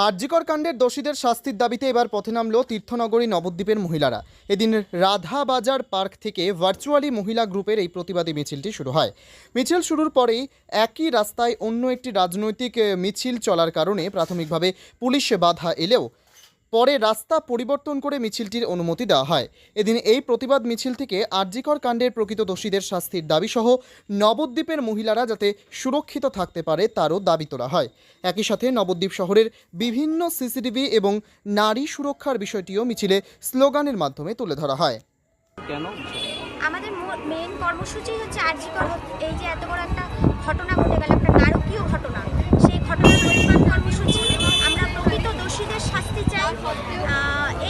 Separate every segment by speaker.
Speaker 1: আরজিকর কাণ্ডের দোষীদের শাস্তির দাবিতে এবার পথে নামল তীর্থনগরী নবদ্বীপের মহিলারা। এদিন রাধাবাজার পার্ক থেকে ভার্চুয়ালি মহিলা গ্রুপের এই প্রতিবাদী মিছিলটি শুরু হয়। মিছিল শুরুর পরেই একই রাস্তায় অন্য একটি রাজনৈতিক মিছিল চলার কারণে প্রাথমিকভাবে পুলিশ বাধা এলেও পরে রাস্তা পরিবর্তন করে মিছিলটির অনুমতি দেওয়া হয়। এদিন এই প্রতিবাদ মিছিল থেকে আরজিকর কাণ্ডের প্রকৃত দোষীদের শাস্তির দাবিসহ নবদ্বীপের মহিলারা যাতে সুরক্ষিত থাকতে পারে তারও দাবি তোলা হয়। একই সাথে নবদ্বীপ শহরের বিভিন্ন সিসিটিভি এবং নারী সুরক্ষার বিষয়টিও মিছিলে স্লোগানের মাধ্যমে তুলে ধরা হয়।
Speaker 2: আমাদের মেইন কর্মসূচি হচ্ছে আরজিকর, এই যে এত বড় একটা ঘটনা ঘটে গেল, একটা নারকীয় ঘটনা, সেই ঘটনার প্রতিবাদ কর্মসূচি। আমরা প্রকৃত দোষীদের শাস্তি চাই,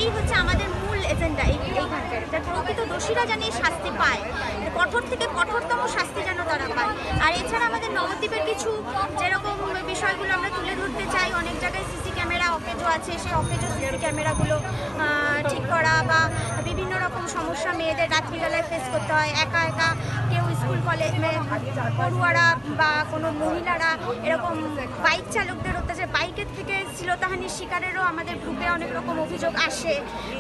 Speaker 2: এই হচ্ছে আমাদের মূল এজেন্ডা। এইখানকার প্রকৃত দোষীরা যেন শাস্তি পায়, কঠোর থেকে কঠোরতম শাস্তি যেন তারা পায়। আর এছাড়া আমাদের নবদ্বীপের কিছু যেরকম বিষয়গুলো আমরা তুলে ধরতে চাই। অনেক জায়গায় সিসি ক্যামেরা অকেজো আছে, সেই অকেজো সিসি ক্যামেরাগুলো ঠিক করা, বা বিভিন্ন রকম সমস্যা মেয়েদের রাত্রিবেলায় ফেস করতে হয়। একা একা কেউ স্কুল কলেজ পড়ুয়ারা বা কোনো মহিলারা এরকম বাইক চালকদের অত্যাচার, বাইকের থেকে শ্লীলতাহানির শিকারেরও আমাদের গ্রুপে অনেক রকম অভিযোগ আসে।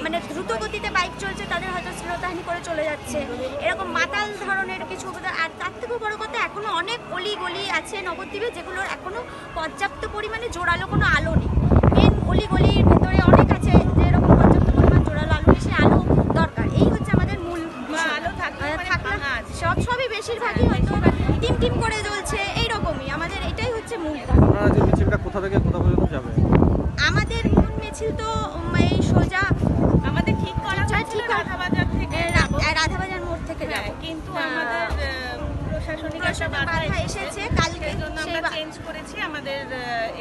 Speaker 2: মানে দ্রুত গতিতে বাইক চলছে, তাদের হয়তো শ্লীলতাহানি করে চলে যাচ্ছে, এরকম মাতাল ধরনের কিছু। আর তার থেকেও বড় কথা, এখনও অনেক অলি গলি আছে নবদ্বীপে যেগুলোর এখনও পর্যাপ্ত পরিমাণে জোরালো কোনো আলো নেই। মেন অলি গলির ভেতরে অনেক আছে যেরকম পর্যাপ্ত পরিমাণ জোরালো আলো নেই, সেই আলো দরকার। এই হচ্ছে আমাদের মূল আলো থাকলে সবই বেশিরভাগই হয়তো টিম টিম করে জ্বলছে, এইরকমই আমাদের এটাই হচ্ছে মূল।
Speaker 3: আপনারা যে মিছিলটা কোথা থেকে কোথা পর্যন্ত যাবে?
Speaker 2: আমাদের মূল মিছিল তো এই সোজা
Speaker 4: আমাদের ঠিক করা হয়েছিল রাধাবাজার থেকে,
Speaker 2: রাধাবাজার মোড় থেকে যাব,
Speaker 4: কিন্তু আমাদের প্রশাসনিক একটা বাধা এসেছে।
Speaker 2: কালকে
Speaker 4: জন্য আমরা চেঞ্জ করেছি আমাদের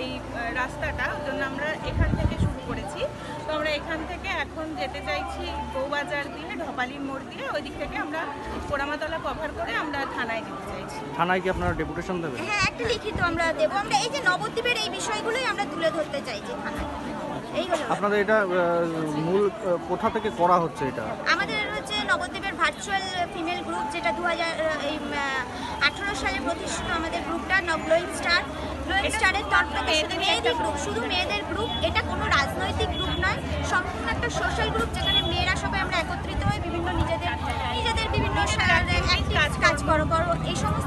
Speaker 4: এই রাস্তাটা, ওই জন্য আমরা এখান থেকে শুরু করেছি। তো আমরা এখান থেকে এখন যেতে চাইছি বউবাজার দিয়ে, ঢপালি মোড় দিয়ে, ওই দিক থেকে আমরা পোড়ামাতলা কভার করে আমরা থানায় যেতে চাইছি।
Speaker 3: থানায় কি আপনারা ডেপুটেশন দেবেন?
Speaker 2: হ্যাঁ, একটা লিখিত আমরা দেবো। আমরা এই যে নবদ্বীপের এই বিষয়গুলোই আমরা তুলে ধরতে চাইছি থানায়। এইগুলো
Speaker 3: আপনাদের এটা মূল কোথা থেকে করা হচ্ছে? এটা
Speaker 2: আমাদের হচ্ছে নবদ্বীপের ভার্চুয়াল ফিমেল গ্রুপ, যেটা 2018 সালে প্রতিষ্ঠিত আমাদের গ্রুপটা গ্লোয়িং স্টারের তরফ থেকে মেয়েদের গ্রুপ, শুধু মেয়েদের গ্রুপ। এটা কোনো রাজনৈতিক গ্রুপ নয়, সম্পূর্ণ একটা সোশ্যাল গ্রুপ, যেখানে মেয়েরা সবাই আমরা একত্রিত হই বিভিন্ন নিজেদের বিভিন্ন কাজ করো, এই সমস্ত